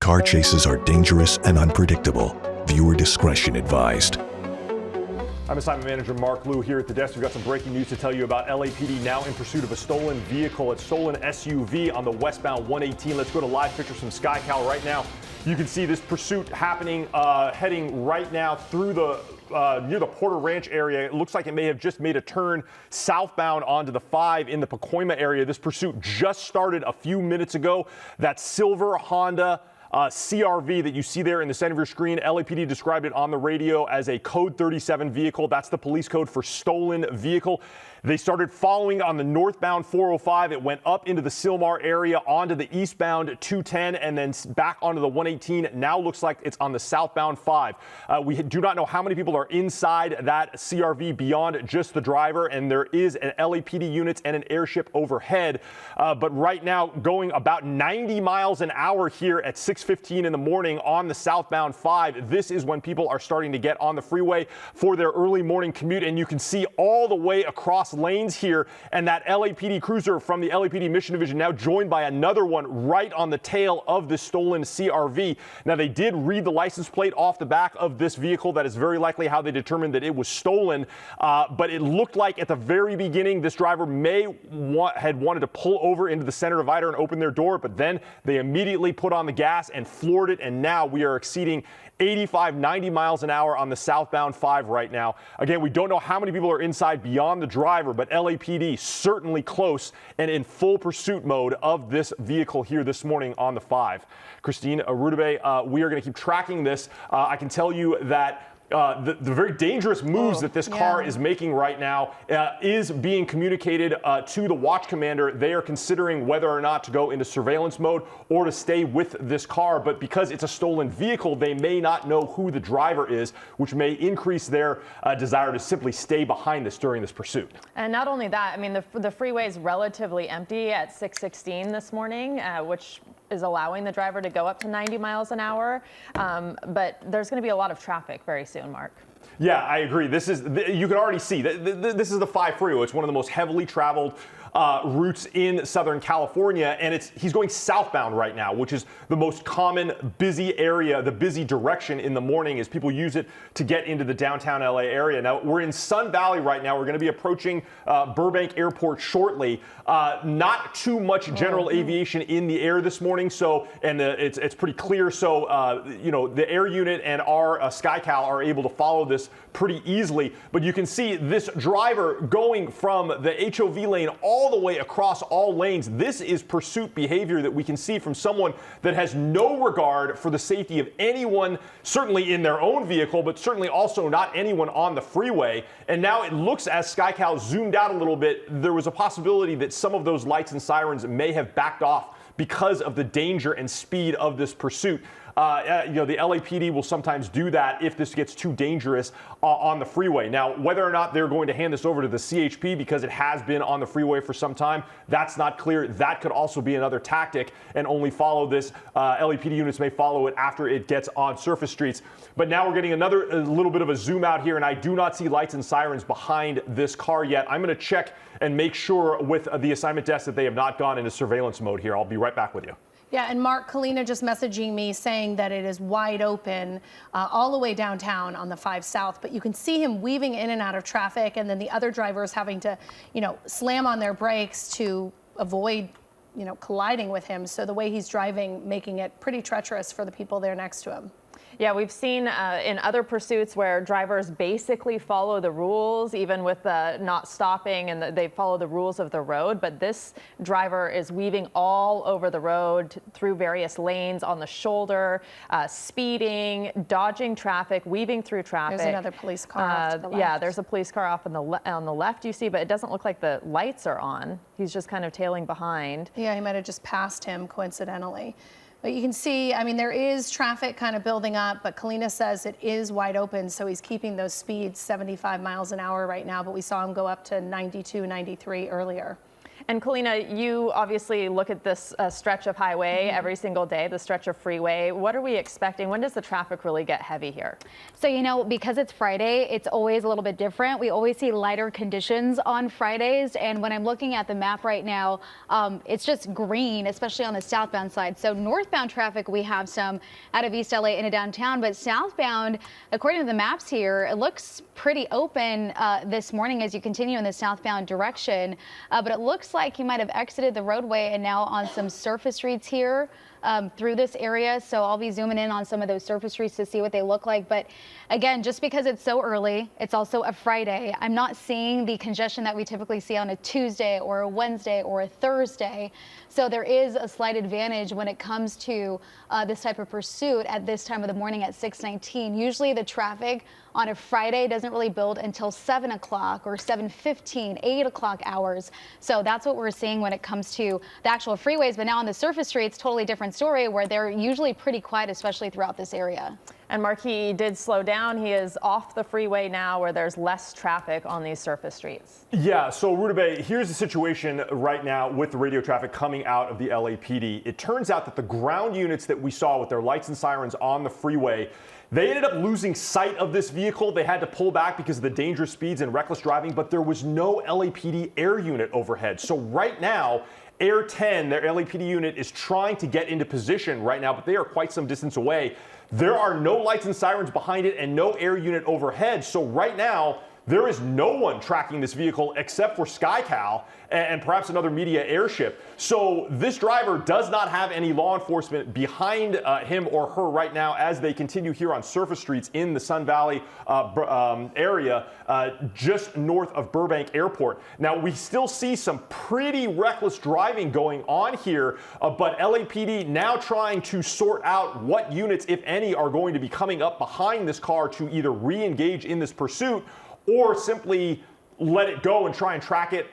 Car chases are dangerous and unpredictable. Viewer discretion advised. I'm assignment manager Mark Liu here at the desk. We've got some breaking news to tell you about LAPD now in pursuit of a stolen vehicle. A stolen SUV on the westbound 118. Let's go to live pictures from SkyCal right now. You can see this pursuit happening, heading right now through the near the Porter Ranch area. It looks like it may have just made a turn southbound onto the 5 in the Pacoima area. This pursuit just started a few minutes ago. That silver Honda CRV that you see there in the center of your screen, LAPD described it on the radio as a code 37 vehicle. That's the police code for stolen vehicle. They started following on the northbound 405. It went up into the Sylmar area onto the eastbound 210 and then back onto the 118. Now looks like it's on the southbound 5. We do not know how many people are inside that CRV beyond just the driver, and there is an LAPD units and an airship overhead. But right now going about 90 miles an hour here at 6:15 in the morning on the southbound 5. This is when people are starting to get on the freeway for their early morning commute, and you can see all the way across lanes here, and that LAPD cruiser from the LAPD Mission Division now joined by another one right on the tail of the stolen CRV. Now, they did read the license plate off the back of this vehicle. That is very likely how they determined that it was stolen, but it looked like at the very beginning this driver had wanted to pull over into the center divider and open their door, but then they immediately put on the gas and floored it, and now we are exceeding 85, 90 miles an hour on the southbound 5 right now. Again, we don't know how many people are inside beyond the driver, but LAPD certainly close and in full pursuit mode of this vehicle here this morning on the 5. Christine Arudube, we are going to keep tracking this. I can tell you that the very dangerous moves that this car is making right now is being communicated to the watch commander. They are considering whether or not to go into surveillance mode or to stay with this car. But because it's a stolen vehicle, they may not know who the driver is, which may increase their desire to simply stay behind this during this pursuit. And not only that, I mean, the freeway is relatively empty at 6:16 this morning, which is allowing the driver to go up to 90 miles an hour. But there's going to be a lot of traffic very soon, Mark. Yeah, I agree. You can already see that this is the 5 freeway. It's one of the most heavily traveled routes in Southern California, and he's going southbound right now, which is the most common busy area, the busy direction in the morning as people use it to get into the downtown LA area. Now, we're in Sun Valley right now. We're going to be approaching Burbank Airport shortly. Not too much general aviation in the air this morning, and it's pretty clear. So, the air unit and our SkyCal are able to follow this pretty easily. But you can see this driver going from the HOV lane all the way across all lanes. This is pursuit behavior that we can see from someone that has no regard for the safety of anyone, certainly in their own vehicle, but certainly also not anyone on the freeway. And now it looks, as SkyCal zoomed out a little bit, there was a possibility that some of those lights and sirens may have backed off because of the danger and speed of this pursuit. The LAPD will sometimes do that if this gets too dangerous on the freeway. Now, whether or not they're going to hand this over to the CHP because it has been on the freeway for some time, that's not clear. That could also be another tactic and only follow this. LAPD units may follow it after it gets on surface streets. But now we're getting a little bit of a zoom out here, and I do not see lights and sirens behind this car yet. I'm going to check and make sure with the assignment desk that they have not gone into surveillance mode here. I'll be right back with you. Yeah, and Mark, Kalina just messaging me saying that it is wide open all the way downtown on the 5 South, but you can see him weaving in and out of traffic, and then the other drivers having to, slam on their brakes to avoid, colliding with him. So the way he's driving, making it pretty treacherous for the people there next to him. Yeah, we've seen in other pursuits where drivers basically follow the rules, even with not stopping, and they follow the rules of the road. But this driver is weaving all over the road through various lanes on the shoulder, speeding, dodging traffic, weaving through traffic. There's another police car off to the left. Yeah, there's a police car off on the left, you see, but it doesn't look like the lights are on. He's just kind of tailing behind. Yeah, he might have just passed him coincidentally. But you can see, I mean, there is traffic kind of building up, but Kalina says it is wide open, so he's keeping those speeds 75 miles an hour right now, but we saw him go up to 92, 93 earlier. And Kalina, you obviously look at this stretch of highway every single day, the stretch of freeway. What are we expecting? When does the traffic really get heavy here? So, you know, because it's Friday, it's always a little bit different. We always see lighter conditions on Fridays. And when I'm looking at the map right now, it's just green, especially on the southbound side. So northbound traffic, we have some out of East LA into downtown, but southbound, according to the maps here, it looks pretty open this morning as you continue in the southbound direction. But it looks like you might have exited the roadway and now on some surface streets here through this area. So I'll be zooming in on some of those surface streets to see what they look like. But again, just because it's so early, it's also a Friday, I'm not seeing the congestion that we typically see on a Tuesday or a Wednesday or a Thursday. So there is a slight advantage when it comes to this type of pursuit at this time of the morning at 6:19. Usually the traffic on a Friday doesn't really build until 7 o'clock or 7:15, 8 o'clock hours. So that's what we're seeing when it comes to the actual freeways. But now on the surface streets, totally different story where they're usually pretty quiet, especially throughout this area. And Mark, he did slow down. He is off the freeway now where there's less traffic on these surface streets. Yeah, so Rutabaga, here's the situation right now with the radio traffic coming out of the LAPD. It turns out that the ground units that we saw with their lights and sirens on the freeway, they ended up losing sight of this vehicle. They had to pull back because of the dangerous speeds and reckless driving, but there was no LAPD air unit overhead. So right now, Air 10, their LAPD unit, is trying to get into position right now, but they are quite some distance away. There are no lights and sirens behind it and no air unit overhead. So right now, there is no one tracking this vehicle except for SkyCal and perhaps another media airship. So this driver does not have any law enforcement behind him or her right now as they continue here on surface streets in the Sun Valley area just north of Burbank Airport. Now, we still see some pretty reckless driving going on here, but LAPD now trying to sort out what units, if any, are going to be coming up behind this car to either re-engage in this pursuit or simply let it go and try and track it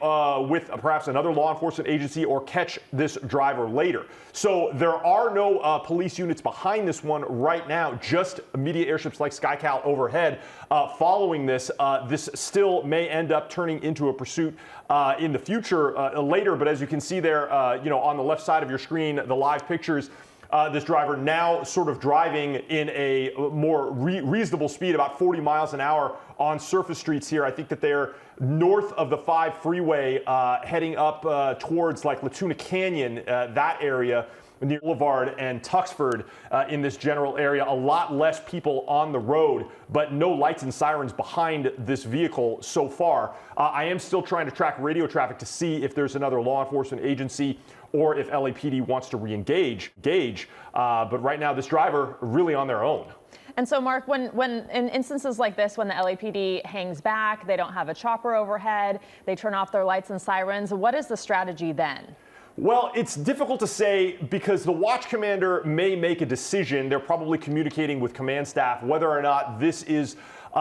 with perhaps another law enforcement agency or catch this driver later. So there are no police units behind this one right now, just media airships like SkyCal overhead. Following this, this still may end up turning into a pursuit in the future later. But as you can see there, on the left side of your screen, the live pictures, this driver now sort of driving in a more reasonable speed, about 40 miles an hour on surface streets here. I think that they're north of the 5 freeway, heading up towards like Latuna Canyon, that area near Boulevard and Tuxford in this general area. A lot less people on the road, but no lights and sirens behind this vehicle so far. I am still trying to track radio traffic to see if there's another law enforcement agency or if LAPD wants to re-engage. But right now, this driver really on their own. And so, Mark, when in instances like this, when the LAPD hangs back, they don't have a chopper overhead, they turn off their lights and sirens, what is the strategy then? Well, it's difficult to say because the watch commander may make a decision. They're probably communicating with command staff whether or not this is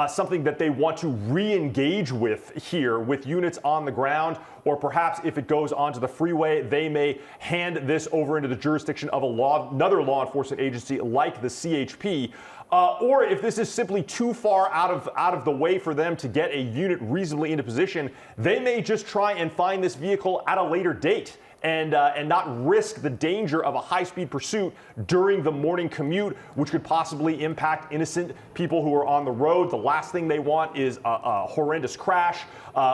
something that they want to re-engage with here with units on the ground, or perhaps if it goes onto the freeway, they may hand this over into the jurisdiction of another law enforcement agency like the CHP. Or if this is simply too far out of the way for them to get a unit reasonably into position, they may just try and find this vehicle at a later date and not risk the danger of a high-speed pursuit during the morning commute, which could possibly impact innocent people who are on the road. The last thing they want is a horrendous crash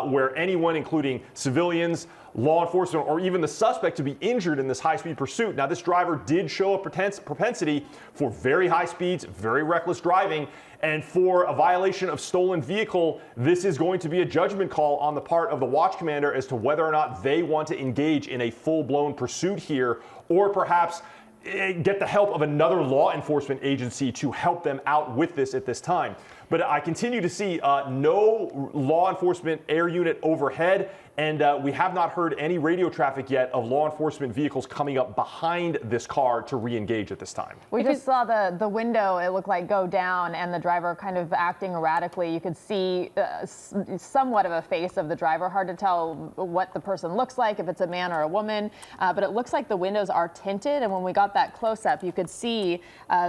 where anyone, including civilians, law enforcement, or even the suspect, to be injured in this high-speed pursuit. Now, this driver did show a propensity for very high speeds, very reckless driving, and for a violation of stolen vehicle, this is going to be a judgment call on the part of the watch commander as to whether or not they want to engage in a full-blown pursuit here, or perhaps get the help of another law enforcement agency to help them out with this at this time. But I continue to see no law enforcement air unit overhead, and we have not heard any radio traffic yet of law enforcement vehicles coming up behind this car to re-engage at this time. We just saw the window, it looked like, go down, and the driver kind of acting erratically. You could see somewhat of a face of the driver. Hard to tell what the person looks like, if it's a man or a woman, but it looks like the windows are tinted, and when we got that close-up, you could see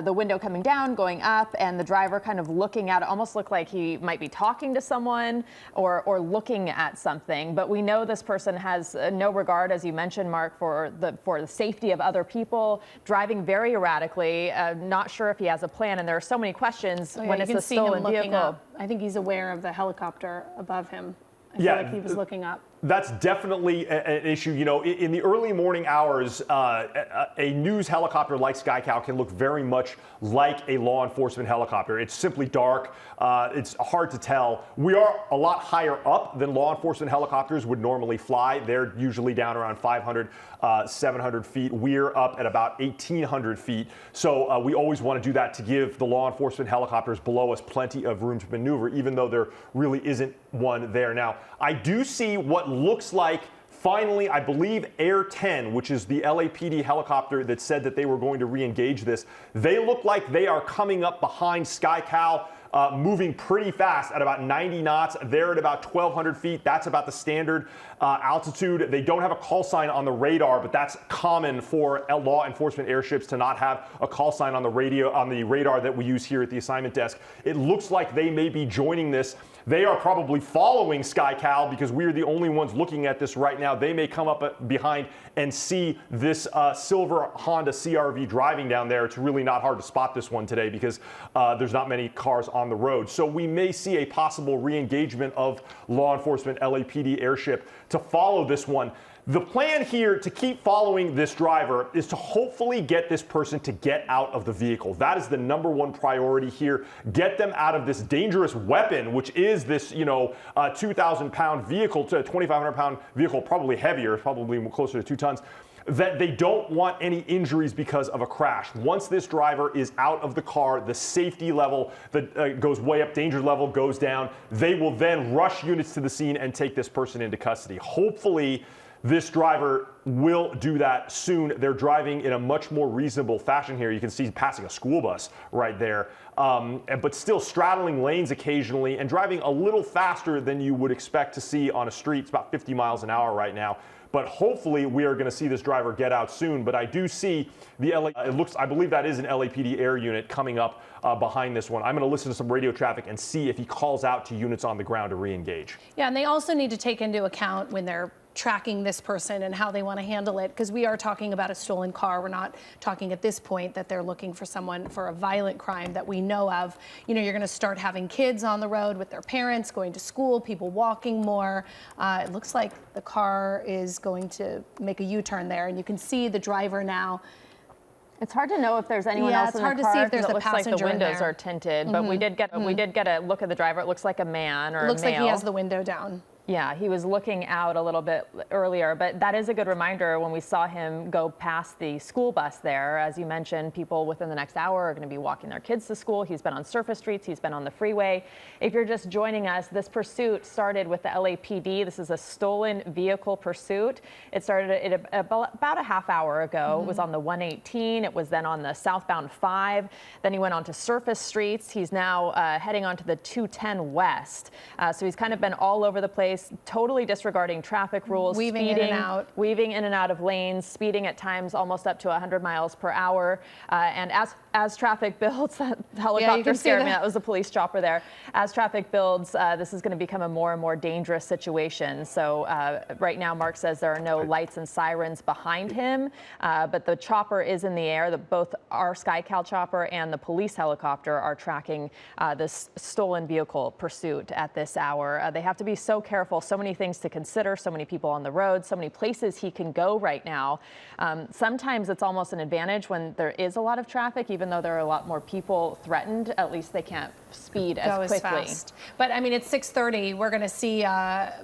the window coming down, going up, and the driver kind of looking out. It almost looked like he might be talking to someone or looking at something, but we we know this person has no regard, as you mentioned, Mark, for the safety of other people, driving very erratically, not sure if he has a plan, and there are so many questions when it's a stolen vehicle. I think he's aware of the helicopter above him. I Yeah, feel like he was looking up. That's definitely an issue. You know, in the early morning hours, a news helicopter like SkyCal can look very much like a law enforcement helicopter. It's simply dark. It's hard to tell. We are a lot higher up than law enforcement helicopters would normally fly. They're usually down around 500, 700 feet. We're up at about 1,800 feet. So we always want to do that to give the law enforcement helicopters below us plenty of room to maneuver, even though there really isn't one there. Now, I do see what looks like, finally, I believe Air 10, which is the LAPD helicopter that said that they were going to re-engage this. They look like they are coming up behind SkyCal, moving pretty fast at about 90 knots. They're at about 1,200 feet. That's about the standard altitude. They don't have a call sign on the radar, but that's common for law enforcement airships to not have a call sign on the radar that we use here at the assignment desk. It looks like they may be joining this. They are probably following SkyCal because we are the only ones looking at this right now. They may come up behind and see this silver Honda CR-V driving down there. It's really not hard to spot this one today because there's not many cars on the road. So we may see a possible re-engagement of law enforcement LAPD airship to follow this one. The plan here to keep following this driver is to hopefully get this person to get out of the vehicle. That is the number one priority here. Get them out of this dangerous weapon, which is this, 2,000-pound vehicle to a 2,500-pound vehicle, probably heavier, probably closer to 2 tons. That they don't want any injuries because of a crash. Once this driver is out of the car, the safety level that goes way up, danger level goes down. They will then rush units to the scene and take this person into custody. Hopefully, this driver will do that soon. They're driving in a much more reasonable fashion here. You can see passing a school bus right there, but still straddling lanes occasionally and driving a little faster than you would expect to see on a street. It's about 50 miles an hour right now. But hopefully we are going to see this driver get out soon. But I do see I believe that is an LAPD air unit coming up behind this one. I'm going to listen to some radio traffic and see if he calls out to units on the ground to re-engage. Yeah, and they also need to take into account when they're tracking this person and how they want to handle it, because we are talking about a stolen car. We're not talking at this point that they're looking for someone for a violent crime that we know of. You're going to start having kids on the road with their parents, going to school, people walking more. It looks like the car is going to make a U-turn there, and you can see the driver now. It's hard to know if there's anyone else in the car. It's hard to see if there's a passenger. It looks like the windows are tinted, but we did get a look at the driver. It looks like a man or a male. Looks like he has the window down. Yeah, he was looking out a little bit earlier, but that is a good reminder when we saw him go past the school bus there. As you mentioned, people within the next hour are going to be walking their kids to school. He's been on surface streets. He's been on the freeway. If you're just joining us, this pursuit started with the LAPD. This is a stolen vehicle pursuit. It started about a half hour ago. It was on the 118. It was then on the southbound 5. Then he went onto surface streets. He's now heading onto the 210 West. So he's kind of been all over the place, totally disregarding traffic rules, weaving in and out of lanes, speeding at times almost up to 100 miles per hour. And as traffic builds, that helicopter scared me. That was a police chopper there. As traffic builds, this is going to become a more and more dangerous situation. So right now, Mark says there are no lights and sirens behind him, but the chopper is in the air. Both our SkyCal chopper and the police helicopter are tracking this stolen vehicle pursuit at this hour. They have to be so careful. So many things to consider, so many people on the road, so many places he can go right now. Sometimes it's almost an advantage when there is a lot of traffic, even though there are a lot more people threatened. At least they can't speed as quickly. Fast. But I mean, it's 6:30. We're going to see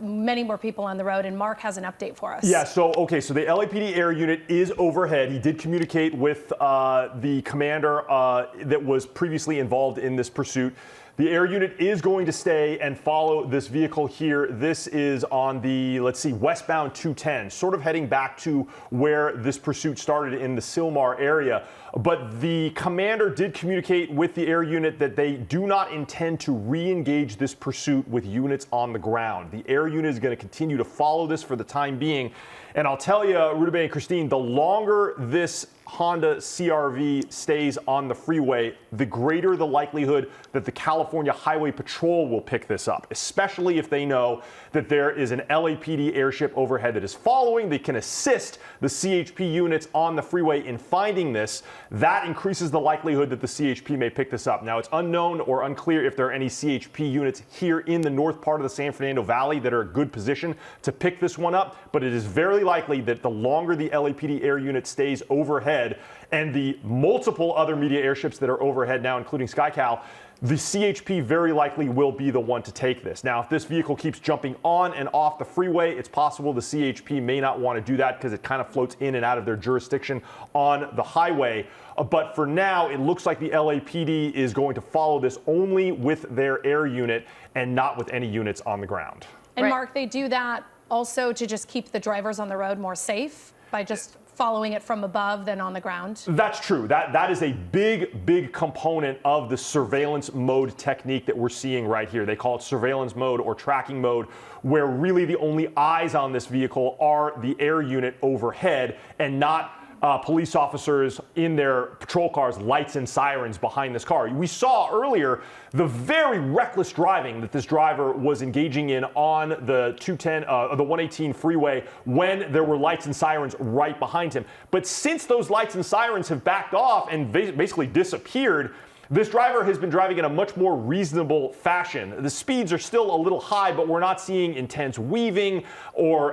many more people on the road, and Mark has an update for us. Yeah, so the LAPD air unit is overhead. He did communicate with the commander that was previously involved in this pursuit. The air unit is going to stay and follow this vehicle here. This is on the, westbound 210, sort of heading back to where this pursuit started in the Sylmar area. But the commander did communicate with the air unit that they do not intend to re-engage this pursuit with units on the ground. The air unit is going to continue to follow this for the time being. And I'll tell you, Rudabeh and Christine, the longer this Honda CR-V stays on the freeway, the greater the likelihood that the California Highway Patrol will pick this up, especially if they know that there is an LAPD airship overhead that is following. They can assist the CHP units on the freeway in finding this. That increases the likelihood that the CHP may pick this up. Now, it's unknown or unclear if there are any CHP units here in the north part of the San Fernando Valley that are in a good position to pick this one up, but it is very likely that the longer the LAPD air unit stays overhead and the multiple other media airships that are overhead now, including SkyCal, the CHP very likely will be the one to take this. Now, if this vehicle keeps jumping on and off the freeway, it's possible the CHP may not want to do that because it kind of floats in and out of their jurisdiction on the highway. But for now, it looks like the LAPD is going to follow this only with their air unit and not with any units on the ground. And Mark, they do that also to just keep the drivers on the road more safe by just following it from above than on the ground? That's true. That is a big component of the surveillance mode technique that we're seeing right here. They call it surveillance mode or tracking mode, where really the only eyes on this vehicle are the air unit overhead and not police officers in their patrol cars, lights and sirens behind this car. We saw earlier the very reckless driving that this driver was engaging in on the 118 freeway when there were lights and sirens right behind him. But since those lights and sirens have backed off and basically disappeared, this driver has been driving in a much more reasonable fashion. The speeds are still a little high, but we're not seeing intense weaving or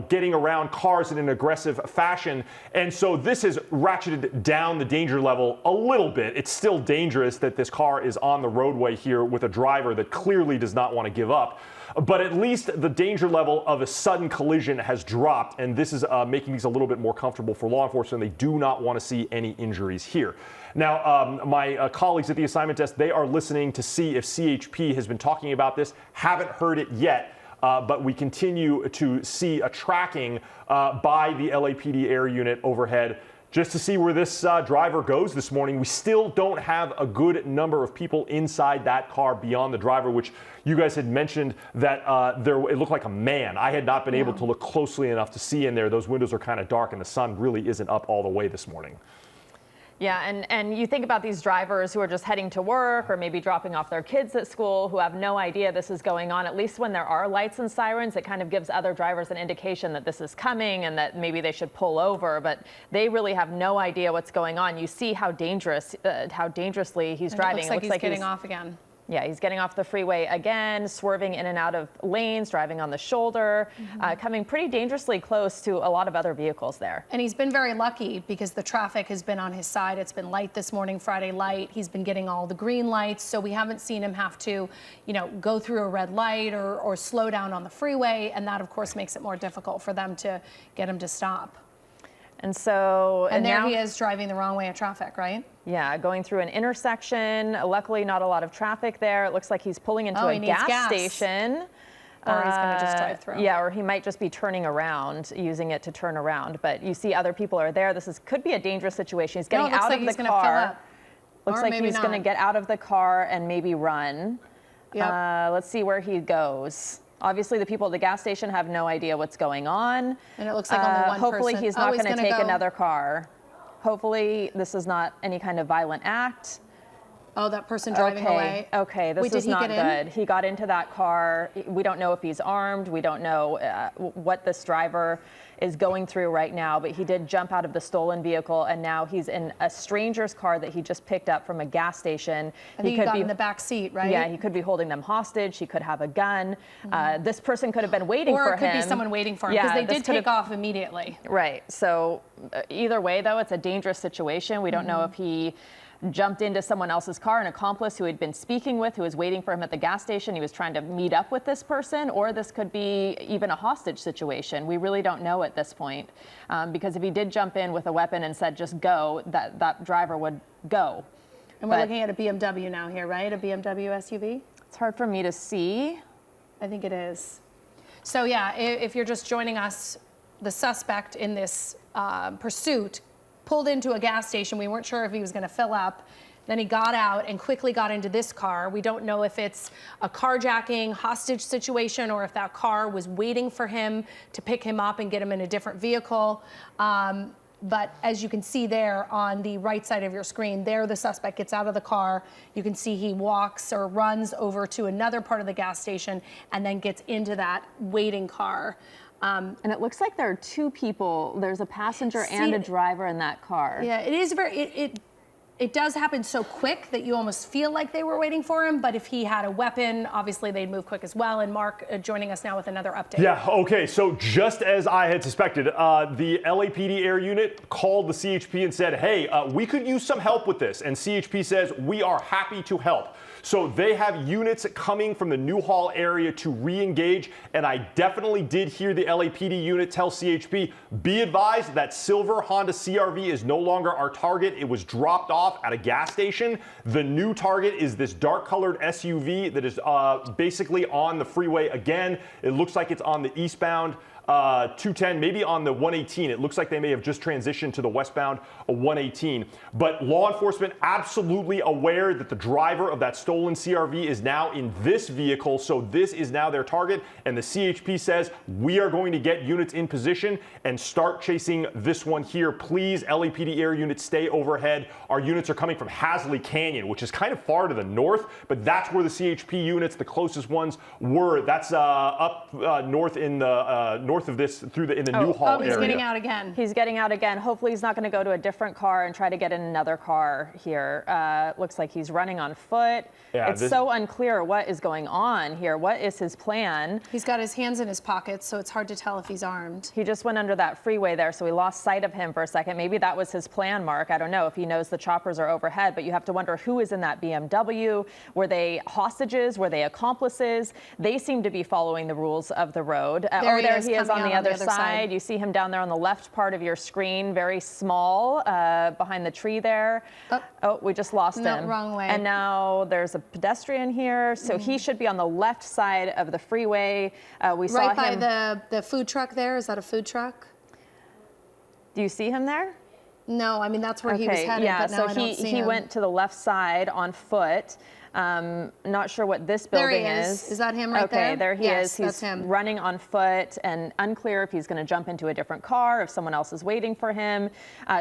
getting around cars in an aggressive fashion. And so this has ratcheted down the danger level a little bit. It's still dangerous that this car is on the roadway here with a driver that clearly does not want to give up. But at least the danger level of a sudden collision has dropped, and this is making these a little bit more comfortable for law enforcement. They do not want to see any injuries here. Now, my colleagues at the assignment desk, they are listening to see if CHP has been talking about this. Haven't heard it yet, but we continue to see a tracking by the LAPD air unit overhead just to see where this driver goes this morning. We still don't have a good number of people inside that car beyond the driver, which you guys had mentioned that it looked like a man. I had not been able to look closely enough to see in there. Those windows are kind of dark and the sun really isn't up all the way this morning. Yeah, and you think about these drivers who are just heading to work or maybe dropping off their kids at school who have no idea this is going on. At least when there are lights and sirens, it kind of gives other drivers an indication that this is coming and that maybe they should pull over, but they really have no idea what's going on. You see how dangerously he's driving. It looks like he's getting off again. Yeah, he's getting off the freeway again, swerving in and out of lanes, driving on the shoulder, coming pretty dangerously close to a lot of other vehicles there. And he's been very lucky because the traffic has been on his side. It's been light this morning, Friday light. He's been getting all the green lights, so we haven't seen him have to, go through a red light or slow down on the freeway. And that, of course, makes it more difficult for them to get him to stop. And so, and there he is driving the wrong way of traffic, right? Yeah, going through an intersection. Luckily, not a lot of traffic there. It looks like he's pulling into a gas station. Or he's going to just drive through. Yeah, or he might just be turning around, using it to turn around. But you see other people are there. This could be a dangerous situation. He's getting out of the car. Looks like he's going to get out of the car and maybe run. Yep. Let's see where he goes. Obviously, the people at the gas station have no idea what's going on. And it looks like only one hopefully person. He's not going to take another car. Hopefully this is not any kind of violent act. Oh, that person driving away. Okay, this is not good. He got into that car. We don't know if he's armed. We don't know what this driver is going through right now, but he did jump out of the stolen vehicle, and now he's in a stranger's car that he just picked up from a gas station. I think he got in the back seat, right? Yeah, he could be holding them hostage. He could have a gun. This person could have been waiting for him. Or it could be someone waiting for him, because they did take off immediately. Right. So either way, though, it's a dangerous situation. We don't know if he jumped into someone else's car, an accomplice who he'd been speaking with, who was waiting for him at the gas station. He was trying to meet up with this person, or this could be even a hostage situation. We really don't know at this point, because if he did jump in with a weapon and said, just go, that driver would go. And we're looking at a BMW now here, right? A BMW SUV? It's hard for me to see. I think it is. So yeah, if you're just joining us, the suspect in this pursuit pulled into a gas station. We weren't sure if he was going to fill up. Then he got out and quickly got into this car. We don't know if it's a carjacking, hostage situation, or if that car was waiting for him to pick him up and get him in a different vehicle. But as you can see there on the right side of your screen, there the suspect gets out of the car. You can see he walks or runs over to another part of the gas station and then gets into that waiting car. And it looks like there are two people. There's a passenger and a driver in that car. Yeah, it is very, it does happen so quick that you almost feel like they were waiting for him, but if he had a weapon, obviously they'd move quick as well. And Mark joining us now with another update. Yeah, okay, so just as I had suspected, the LAPD air unit called the CHP and said, hey, we could use some help with this. And CHP says, we are happy to help. So they have units coming from the Newhall area to re-engage, and I definitely did hear the LAPD unit tell CHP, be advised that silver Honda CR-V is no longer our target. It was dropped off at a gas station. The new target is this dark-colored SUV that is basically on the freeway again. It looks like it's on the eastbound 210, maybe on the 118. It looks like they may have just transitioned to the westbound 118. But law enforcement absolutely aware that the driver of that stolen CR-V is now in this vehicle, so this is now their target. And the CHP says, we are going to get units in position and start chasing this one here. Please, LAPD air units, stay overhead. Our units are coming from Hasley Canyon, which is kind of far to the north, but that's where the CHP units, the closest ones, were. That's up north in the north of this in the Newhall area. He's getting out again. He's getting out again. Hopefully he's not going to go to a different car and try to get in another car here. Looks like he's running on foot. Yeah, it's so unclear what is going on here. What is his plan? He's got his hands in his pockets, so it's hard to tell if he's armed. He just went under that freeway there, so we lost sight of him for a second. Maybe that was his plan, Mark. I don't know if he knows the choppers are overhead, but you have to wonder who is in that BMW. Were they hostages? Were they accomplices? They seem to be following the rules of the road. There he is on the other side. You see him down there on the left part of your screen, very small, behind the tree there. Oh, we just lost him. Wrong way. And now there's a pedestrian here, so he should be on the left side of the freeway. We saw right by him. the food truck there. Is that a food truck? Do you see him there? No, I mean that's where he was headed. Yeah, but now I don't see he him. went to the left side on foot. Not sure what this building is. Is that him right there? Okay, there he Yes, is. He's that's him. running on foot and unclear if he's going to jump into a different car, if someone else is waiting for him.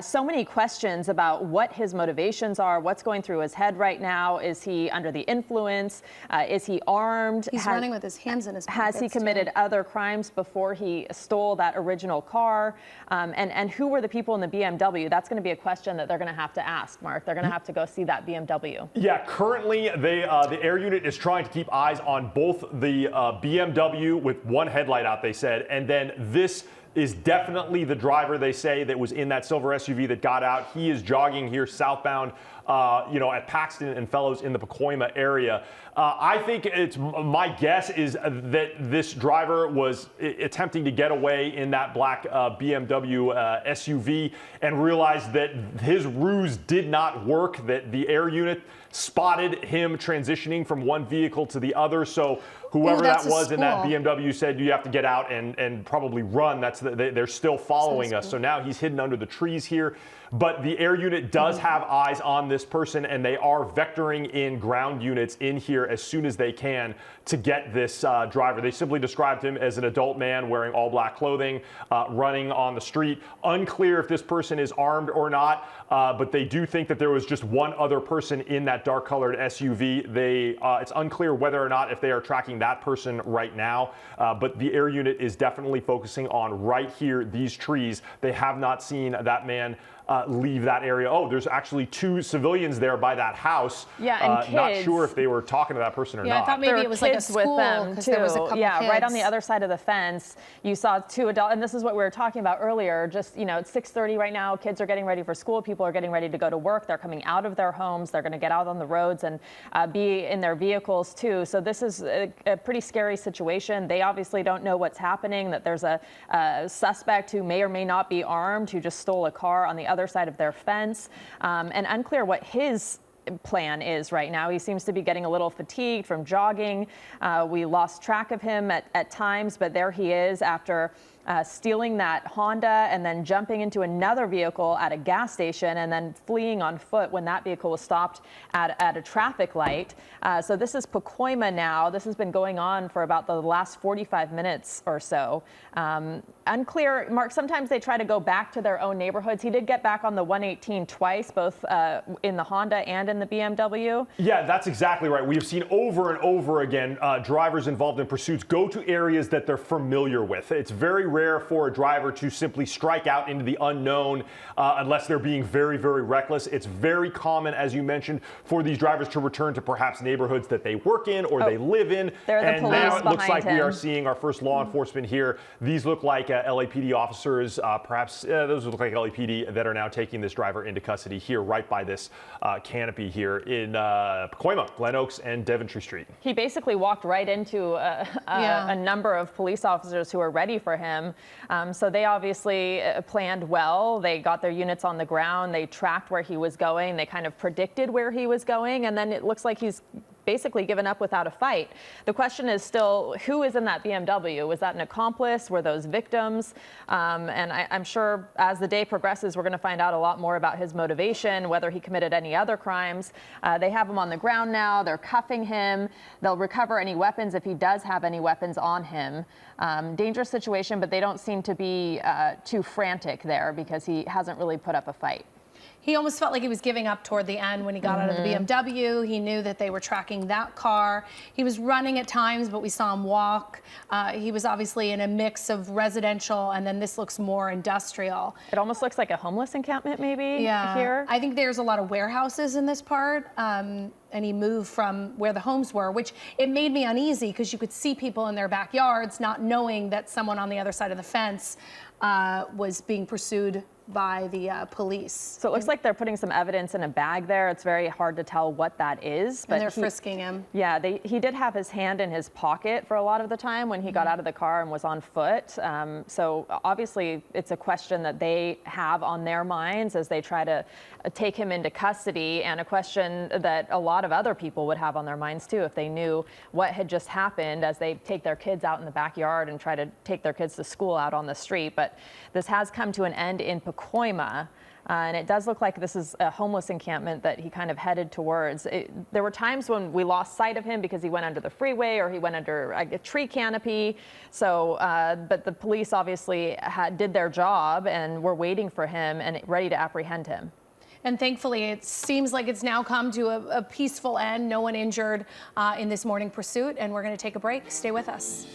So many questions about what his motivations are, what's going through his head right now. Is he under the influence? Is he armed? He's running with his hands in his pockets. Has he committed other crimes before he stole that original car? And who were the people in the BMW? That's going to be a question that they're going to have to ask, Mark. They're going to have to go see that BMW. Yeah, currently the air unit is trying to keep eyes on both the BMW with one headlight out, they said, and then this is definitely the driver, they say, that was in that silver SUV that got out. He is jogging here southbound, at Paxton and Fellows in the Pacoima area. I think my guess is that this driver was attempting to get away in that black BMW SUV and realized that his ruse did not work, that the air unit spotted him transitioning from one vehicle to the other. So whoever that was in that BMW said, you have to get out and probably run. They're still following us. So now he's hidden under the trees here. But the air unit does have eyes on this person, and they are vectoring in ground units in here as soon as they can to get this driver. They simply described him as an adult man wearing all black clothing, running on the street. Unclear if this person is armed or not, but they do think that there was just one other person in that dark-colored SUV. It's unclear whether or not if they are tracking that person right now, but the air unit is definitely focusing on right here, these trees. They have not seen that man leave that area. Oh, there's actually two civilians there by that house. Yeah, and kids. Not sure if they were talking to that person or not. Yeah, I thought maybe it was like a school because there was a couple kids. kids. Right on the other side of the fence, you saw two adults, and this is what we were talking about earlier. Just, it's 6:30 right now. Kids are getting ready for school. People are getting ready to go to work. They're coming out of their homes. They're going to get out on the roads and be in their vehicles too. So this is a pretty scary situation. They obviously don't know what's happening, that there's a suspect who may or may not be armed, who just stole a car on the other side of their fence. And unclear what his plan is right now. He seems to be getting a little fatigued from jogging. We lost track of him at times, but there he is after stealing that Honda and then jumping into another vehicle at a gas station and then fleeing on foot when that vehicle was stopped at a traffic light. So this is Pacoima now. This has been going on for about the last 45 minutes or so. Unclear, Mark, sometimes they try to go back to their own neighborhoods. He did get back on the 118 twice, both in the Honda and in the BMW. Yeah, that's exactly right. We have seen over and over again drivers involved in pursuits go to areas that they're familiar with. It's very rare for a driver to simply strike out into the unknown unless they're being very, very reckless. It's very common, as you mentioned, for these drivers to return to perhaps neighborhoods that they work in or they live in. And now it looks like him. we are seeing our first law enforcement here. These look like LAPD officers, perhaps those look like LAPD that are now taking this driver into custody here right by this canopy here in Pacoima, Glen Oaks, and Devonshire Street. He basically walked right into a number of police officers who are ready for him. So they obviously planned well. They got their units on the ground. They tracked where he was going. They kind of predicted where he was going. And then it looks like he's basically given up without a fight. The question is still, who is in that BMW? Was that an accomplice? Were those victims? And I'm sure as the day progresses, we're going to find out a lot more about his motivation, whether he committed any other crimes. They have him on the ground now. They're cuffing him. They'll recover any weapons if he does have any weapons on him. Dangerous situation, but they don't seem to be too frantic there because he hasn't really put up a fight. He almost felt like he was giving up toward the end when he got out of the BMW. He knew that they were tracking that car. He was running at times, but we saw him walk. He was obviously in a mix of residential, and then this looks more industrial. It almost looks like a homeless encampment maybe here. I think there's a lot of warehouses in this part. And he moved from where the homes were, which it made me uneasy because you could see people in their backyards not knowing that someone on the other side of the fence was being pursued by the police. So it looks like they're putting some evidence in a bag there. It's very hard to tell what that is. But and they're frisking him. Yeah, he did have his hand in his pocket for a lot of the time when he got out of the car and was on foot. So obviously it's a question that they have on their minds as they try to take him into custody, and a question that a lot of other people would have on their minds too if they knew what had just happened as they take their kids out in the backyard and try to take their kids to school out on the street. But this has come to an end in Pacoima. And it does look like this is a homeless encampment that he kind of headed towards. There were times when we lost sight of him because he went under the freeway or he went under a tree canopy. So, but the police obviously did their job and were waiting for him and ready to apprehend him. And thankfully, it seems like it's now come to a peaceful end. No one injured in this morning pursuit. And we're going to take a break. Stay with us.